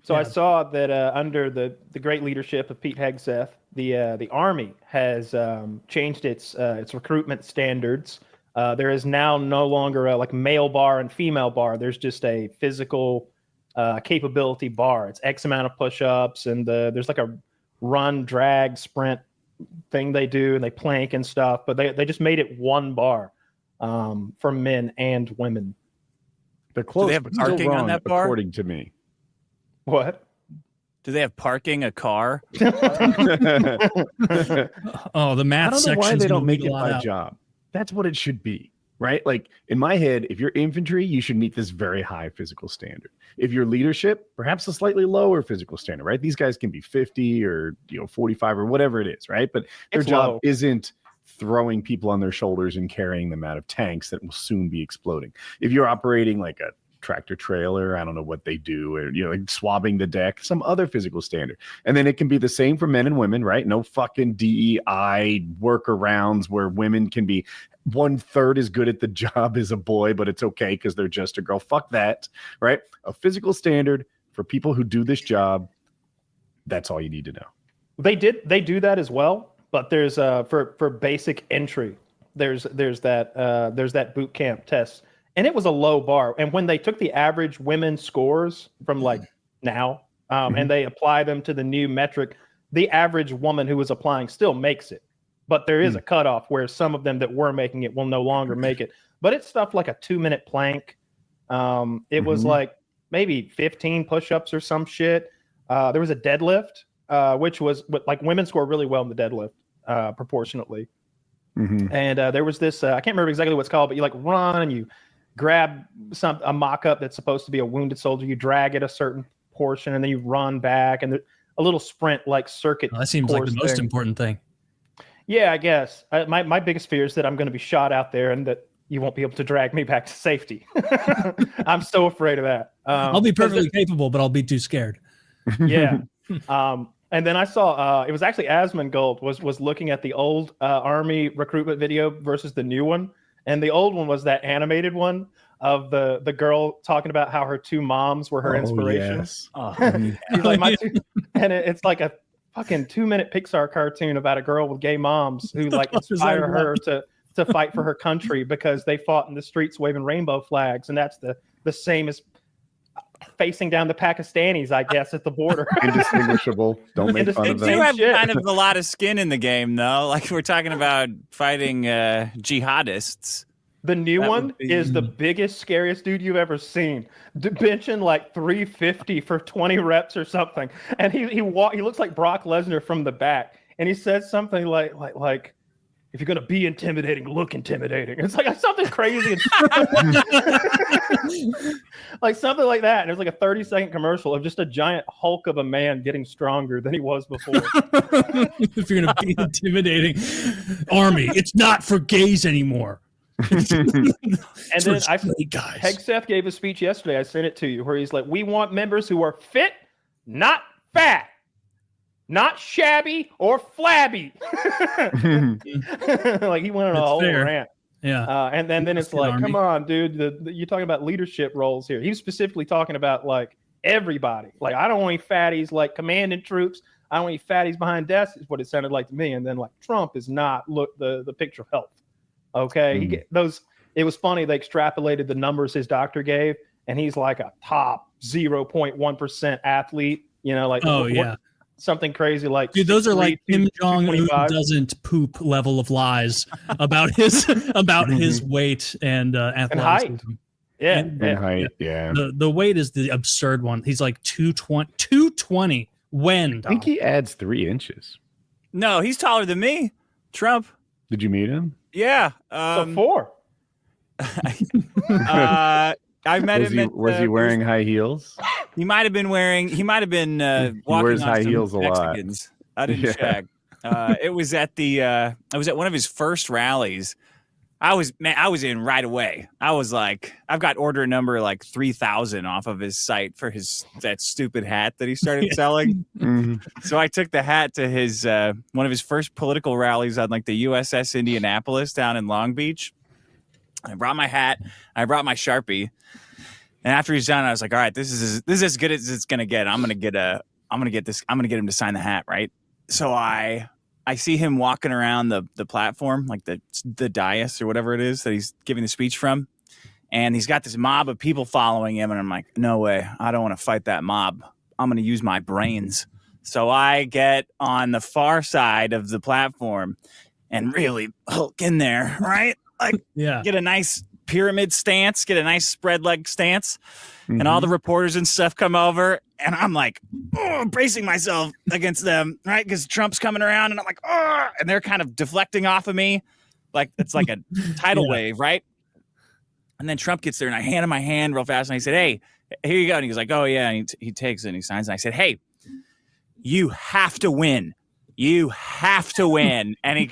So I saw that under the great leadership of Pete Hegseth, the Army has changed its recruitment standards. There is now no longer a like male bar and female bar. There's just a physical capability bar. It's X amount of push-ups, and there's like a run, drag, sprint thing they do, and they plank and stuff. But they just made it one bar for men and women. They're close, do they have parking on that bar? According to me. What? Do they have parking a car? Oh, the math I don't know why section's they don't gonna make be it a lot by out. job. That's what it should be, right? Like in my head, if you're infantry, you should meet this very high physical standard. If you're leadership, perhaps a slightly lower physical standard, right? These guys can be 50 or 45 or whatever it is, right? But their job isn't throwing people on their shoulders and carrying them out of tanks that will soon be exploding. If you're operating like a tractor trailer, I don't know what they do, or like swabbing the deck, some other physical standard. And then it can be the same for men and women, right? No fucking DEI workarounds where women can be 1/3 as good at the job as a boy, but it's okay because they're just a girl. Fuck that, right? A physical standard for people who do this job. That's all you need to know. They do that as well, but there's for basic entry, there's that boot camp test. And it was a low bar. And when they took the average women's scores from like now, and they apply them to the new metric, the average woman who was applying still makes it. But there is a cutoff where some of them that were making it will no longer make it. But it's stuff like a 2-minute plank. It was like maybe 15 push-ups or some shit. There was a deadlift, which was like women score really well in the deadlift proportionately. And there was this, I can't remember exactly what it's called, but you like run and you grab a mock-up that's supposed to be a wounded soldier, you drag it a certain portion, and then you run back, and a little sprint like circuit. That seems like the most important thing. Yeah, I guess. My biggest fear is that I'm going to be shot out there and that you won't be able to drag me back to safety. I'm so afraid of that. I'll be perfectly capable, but I'll be too scared. Yeah. And then I saw it was actually Asmongold was looking at the old Army recruitment video versus the new one. And the old one was that animated one of the girl talking about how her two moms were her inspiration. Yes. She's like, and it's like a fucking 2-minute Pixar cartoon about a girl with gay moms who like inspire her to fight for her country because they fought in the streets waving rainbow flags. And that's the same as facing down the Pakistanis, I guess, at the border. Indistinguishable. Don't make fun of them. They do have kind of a lot of skin in the game, though. Like we're talking about fighting jihadists. The new one is the biggest, scariest dude you've ever seen. Benching like 350 for 20 reps or something. And he looks like Brock Lesnar from the back. And he says something like if you're going to be intimidating, look intimidating. It's like something crazy. Like something like that. And there's like a 30-second commercial of just a giant hulk of a man getting stronger than he was before. If you're going to be intimidating, Army, it's not for gays anymore. And then Hegseth gave a speech yesterday. I sent it to you where he's like, we want members who are fit, not fat. Not shabby or flabby. Like he went on a whole rant. Yeah. And then it's like, come on, dude. You're talking about leadership roles here. He was specifically talking about like everybody. Like, I don't want any fatties like commanding troops. I don't want any fatties behind desks, is what it sounded like to me. And then like Trump is not the picture of health. Okay. It was funny. They extrapolated the numbers his doctor gave, and he's like a top 0.1% athlete, something crazy like, dude, those are like Kim Jong-un doesn't poop level of lies about his weight and athleticism. And height. Yeah. The weight is the absurd one. He's like 220. When? I think he adds 3 inches. No, he's taller than me. Trump. Did you meet him? Yeah. So 4. I met him. Was he wearing high heels? He might have been walking. He wears on high some heels a lot. Mexicans. I didn't check. It was at I was at one of his first rallies. I was in right away. I was like, I've got order number like 3,000 off of his site for that stupid hat that he started selling. So I took the hat to his one of his first political rallies on like the USS Indianapolis down in Long Beach. I brought my hat. I brought my Sharpie. And after he's done, I was like, all right, this is as good as it's gonna get. I'm gonna get him to sign the hat, right? So I see him walking around the platform, like the dais or whatever it is that he's giving the speech from. And he's got this mob of people following him. And I'm like, no way. I don't want to fight that mob. I'm going to use my brains. So I get on the far side of the platform and really hook in there, right? Like, get a nice pyramid stance, get a nice spread leg stance. Mm-hmm. And all the reporters and stuff come over. And I'm like, bracing myself against them, right? Because Trump's coming around. And I'm like, and they're kind of deflecting off of me. Like, it's like a tidal wave, right? And then Trump gets there, and I hand him my hand real fast, and I said, hey, here you go. And he was like, oh, yeah. And he takes it, and he signs it. And I said, hey, you have to win. You have to win. And he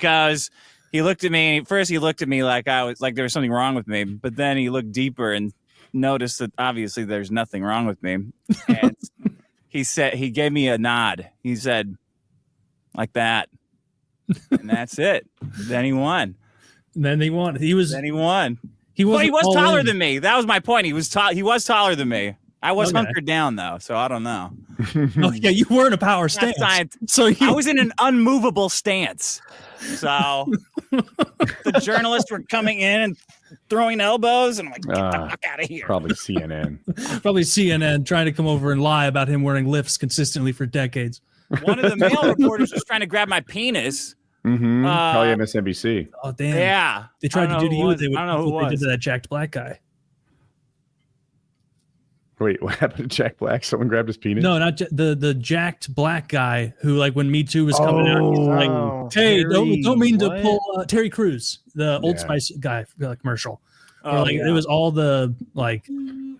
looked at me, and first he looked at me like there was something wrong with me. But then he looked deeper and noticed that obviously there's nothing wrong with me. And he gave me a nod. He said, like that. And that's it. Then he won. Then he won. Then he won. He was taller than me. That was my point. He was taller than me. I was hunkered down though, so I don't know. Oh yeah, you were in a power stance. So I was in an unmovable stance. So the journalists were coming in and throwing elbows, and I'm like, get the fuck out of here. Probably CNN. Probably CNN trying to come over and lie about him wearing lifts consistently for decades. One of the male reporters was trying to grab my penis. Mm-hmm. Probably MSNBC. Oh damn! Yeah, they tried to do to you. I don't know who they did to that jacked black guy. Wait, what happened to Jack Black? Someone grabbed his penis? No, not the jacked black guy who, like, when Me Too was coming out, he's like, "Hey, don't mean to pull Terry Crews, the Old Spice guy commercial." It was all the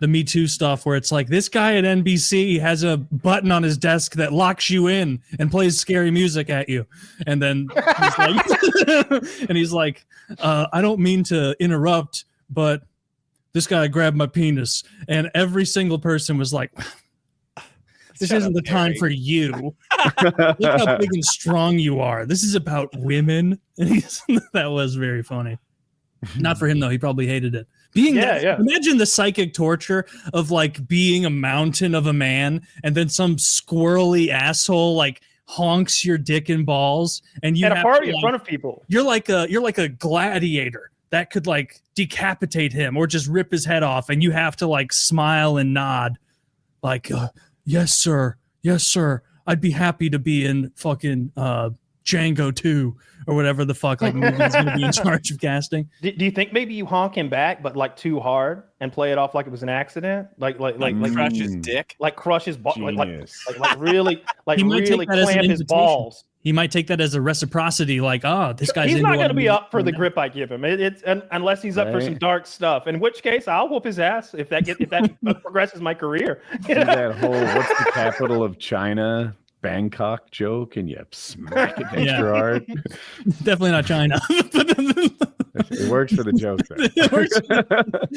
Me Too stuff where it's like, this guy at NBC has a button on his desk that locks you in and plays scary music at you. And then he's like, I don't mean to interrupt, but this guy grabbed my penis. And every single person was like, this isn't the time for you. Look how big and strong you are. This is about women. And that was very funny. Not for him though. He probably hated it. Imagine the psychic torture of like being a mountain of a man, and then some squirrely asshole like honks your dick and balls, and you at a party in front of people. You're like a gladiator that could like decapitate him or just rip his head off, and you have to like smile and nod, like yes sir, I'd be happy to be in fucking Django 2 or whatever the fuck like movie's gonna be in charge of casting. Do you think maybe you honk him back, but like too hard and play it off like it was an accident, like crush his dick, like crush his balls, like really really clamp his balls. He might take that as a reciprocity, like, this guy's. He's not going to be up for the grip I give him. It's unless he's up for some dark stuff. In which case, I'll whoop his ass if that progresses my career. That whole what's the capital of China? Bangkok joke, and you smack it extra hard. Definitely not China. It works for the joke though.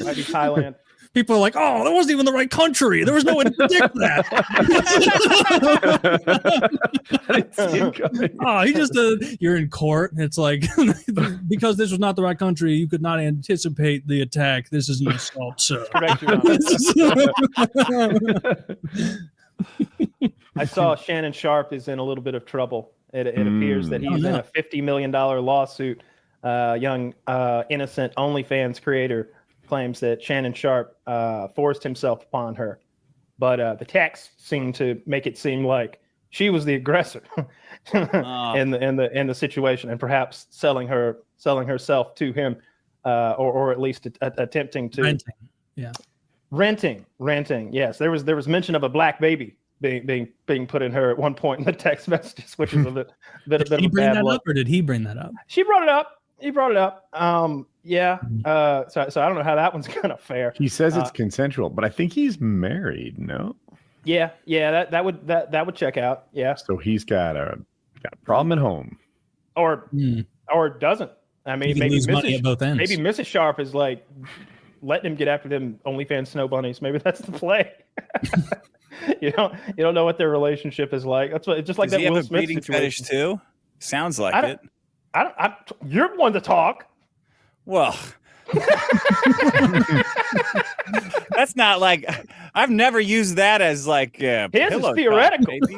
Might be Thailand. People are like, "Oh, that wasn't even the right country. There was no way to predict that." He just you're in court, and it's like, because this was not the right country, you could not anticipate the attack. This is an assault, sir. Correct, Your Honor. I saw Shannon Sharp is in a little bit of trouble. It appears that he's in a $50 million lawsuit. Young, innocent OnlyFans creator claims that Shannon Sharp forced himself upon her. But the text seemed to make it seem like she was the aggressor in the situation, and perhaps selling herself to him, or at least attempting to renting. Yes, there was mention of a black baby being put in her at one point in the text messages, which is a bit of a bad look. Or did he bring that up? She brought it up. He brought it up. So I don't know how that one's kind of fair. He says it's consensual, but I think he's married. No. Yeah. That would check out. Yeah. So he's got a problem at home, or doesn't. I mean, maybe money at both ends. Maybe Mrs. Sharp is like letting him get after them OnlyFans snow bunnies. Maybe that's the play. You don't know what their relationship is like. That's what it's just like. Does that he Will have a Smith beating situation fetish too? Sounds like it. You're one to talk. Well, That's not like I've never used that as like his pillow is talk, theoretical. baby.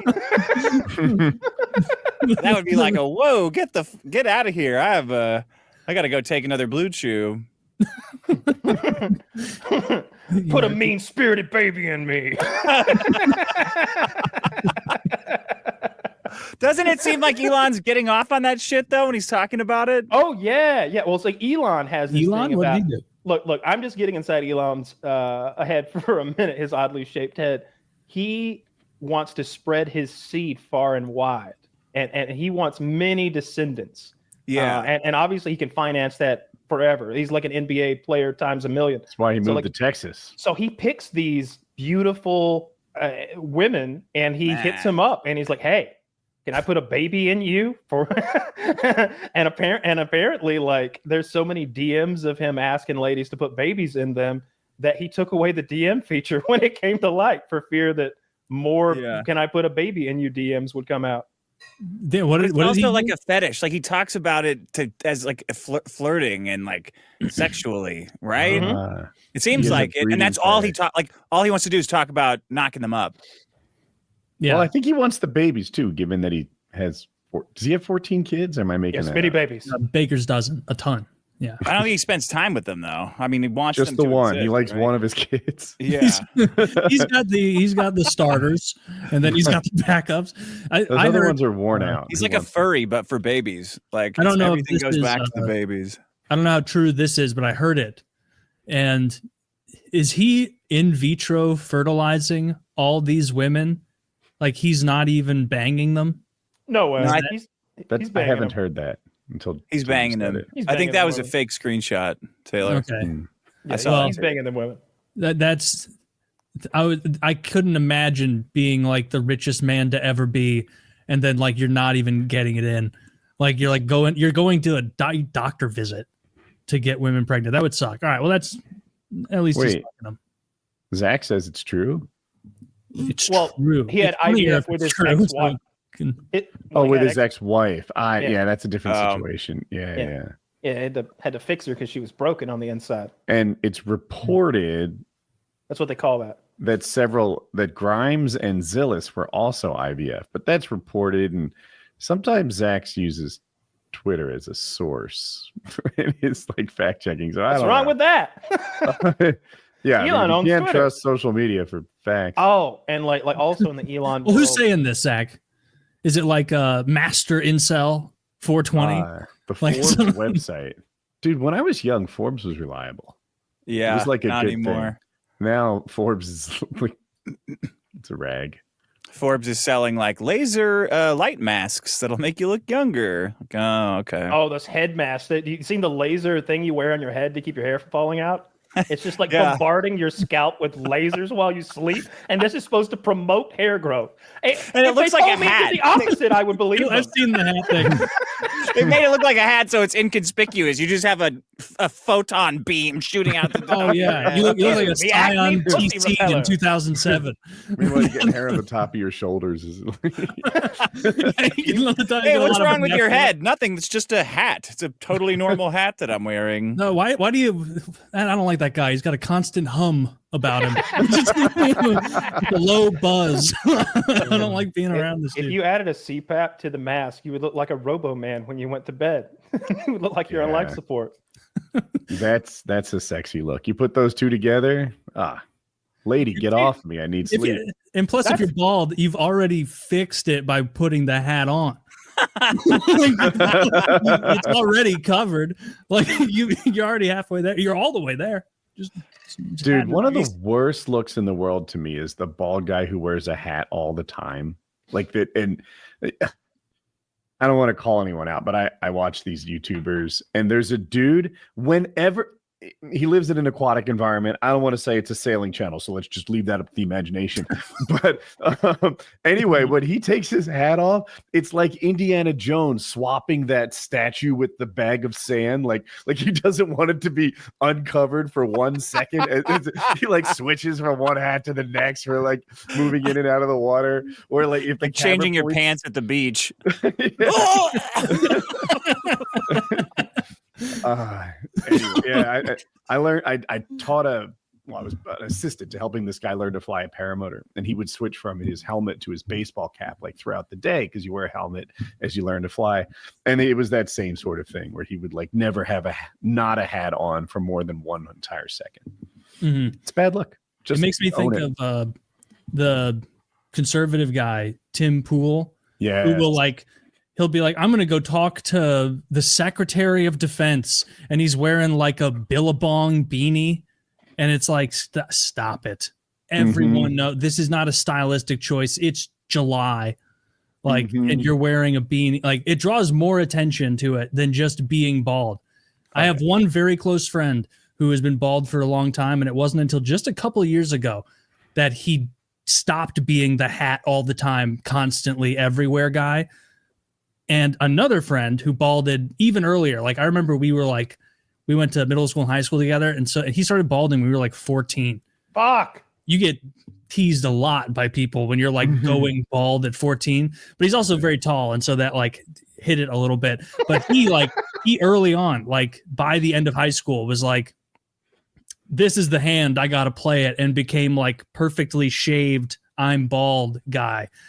That would be like a whoa, get out of here. I got to go take another Blue Chew. Put a mean-spirited baby in me. Doesn't it seem like Elon's getting off on that shit though when he's talking about it? Oh yeah. Well, it's like Elon has this Elon, thing what about. did he do? Look. I'm just getting inside Elon's head for a minute. His oddly shaped head. He wants to spread his seed far and wide, and he wants many descendants. Yeah, and obviously he can finance that forever. He's like an NBA player times a million. That's why he moved to Texas. So he picks these beautiful women, and he hits them up, and he's like, "Hey, can I put a baby in you?" and apparently, like, there's so many DMs of him asking ladies to put babies in them that he took away the DM feature when it came to light for fear that more "Can I put a baby in you" DMs would come out. What is also like a fetish. Like he talks about it as like flirting and like sexually, right? It seems like it, and that's all he all he wants to do is talk about knocking them up. Yeah. Well, I think he wants the babies too, given that he has. Does he have 14 kids? Or am I making that? Many babies. Baker's dozen, a ton. Yeah. I don't think he spends time with them though. I mean, he wants just them the to one. exist, He likes right? one of his kids. Yeah. he's got the starters, and then he's got the backups. Those other ones are worn out. He's like a furry, but for babies. Like I don't know. Everything goes back to the babies. I don't know how true this is, but I heard it. And is he in vitro fertilizing all these women? Like he's not even banging them? No way. No, he's I haven't heard that until he's banging them. I think that was a fake screenshot, Taylor. Okay. He's banging them women. I couldn't imagine being like the richest man to ever be, and then like you're not even getting it in. Like you're going to a doctor visit to get women pregnant. That would suck. All right. Well, that's at least he's fucking them. Zach says it's true. It's true. He had IVF with his ex-wife. With his ex-wife. Yeah, that's a different situation. Yeah. Had to fix her because she was broken on the inside. And it's reported. That's what they call that. That Grimes and Zillis were also IVF, but that's reported. And sometimes Zach uses Twitter as a source in his like fact checking. So what's wrong with that? Yeah, Elon you can't Twitter. trust social media for facts. Oh, and like also in the Elon. Well, who's saying this, Zach? Is it like Master Incel 420? The Forbes website, dude. When I was young, Forbes was reliable. Yeah, it was like a not good anymore. Thing. Now Forbes is like it's a rag. Forbes is selling like laser light masks that'll make you look younger. Like, oh, okay. Oh, those head masks. You seen the laser thing you wear on your head to keep your hair from falling out? It's just like bombarding your scalp with lasers while you sleep, and this is supposed to promote hair growth. And it looks like a hat. The opposite, I would believe. I've seen the hat thing. They made it look like a hat, so it's inconspicuous. You just have a photon beam shooting out the top. Oh yeah, you look like a Scion TC in 2007. Meanwhile, you get hair on the top of your shoulders. Hey, what's wrong with your head? Nothing. It's just a hat. It's a totally normal hat that I'm wearing. No, why do you? I don't like that guy. He's got a constant hum about him. A low buzz. I don't like being around this dude. If you added a CPAP to the mask, you would look like a Robo-Man when you went to bed. You would look like you're on life support. That's a sexy look. You put those two together. Lady, get off me. I need sleep. And plus, if you're bald, you've already fixed it by putting the hat on. It's already covered. Like you're already halfway there. You're all the way there. Dude, one of the worst looks in the world to me is the bald guy who wears a hat all the time. Like that, and I don't want to call anyone out, but I watch these YouTubers, and there's a dude whenever he lives in an aquatic environment. I don't want to say it's a sailing channel, so let's just leave that up to the imagination. But anyway, when he takes his hat off, it's like Indiana Jones swapping that statue with the bag of sand. Like he doesn't want it to be uncovered for 1 second. He like switches from one hat to the next for like moving in and out of the water, or like if the changing your pants at the beach. Anyway, yeah, I learned. I taught I was an assistant to helping this guy learn to fly a paramotor, and he would switch from his helmet to his baseball cap like throughout the day because you wear a helmet as you learn to fly. And it was that same sort of thing where he would like never have not a hat on for more than one entire second. Mm-hmm. It's bad luck. It makes me think of the conservative guy Tim Pool, who will he'll be like, I'm going to go talk to the Secretary of Defense, and he's wearing like a Billabong beanie. And it's like, stop it. Everyone know this is not a stylistic choice. It's July. And you're wearing a beanie. Like, it draws more attention to it than just being bald. Okay. I have one very close friend who has been bald for a long time. And it wasn't until just a couple of years ago that he stopped being the hat all the time, constantly everywhere guy. And another friend who balded even earlier. Like, I remember we went to middle school and high school together. And he started balding when we were like 14. Fuck. You get teased a lot by people when you're like going bald at 14, but he's also very tall. And so that like hit it a little bit, but he early on, like by the end of high school was like, this is the hand I got to play it, and became like perfectly shaved, I'm bald guy.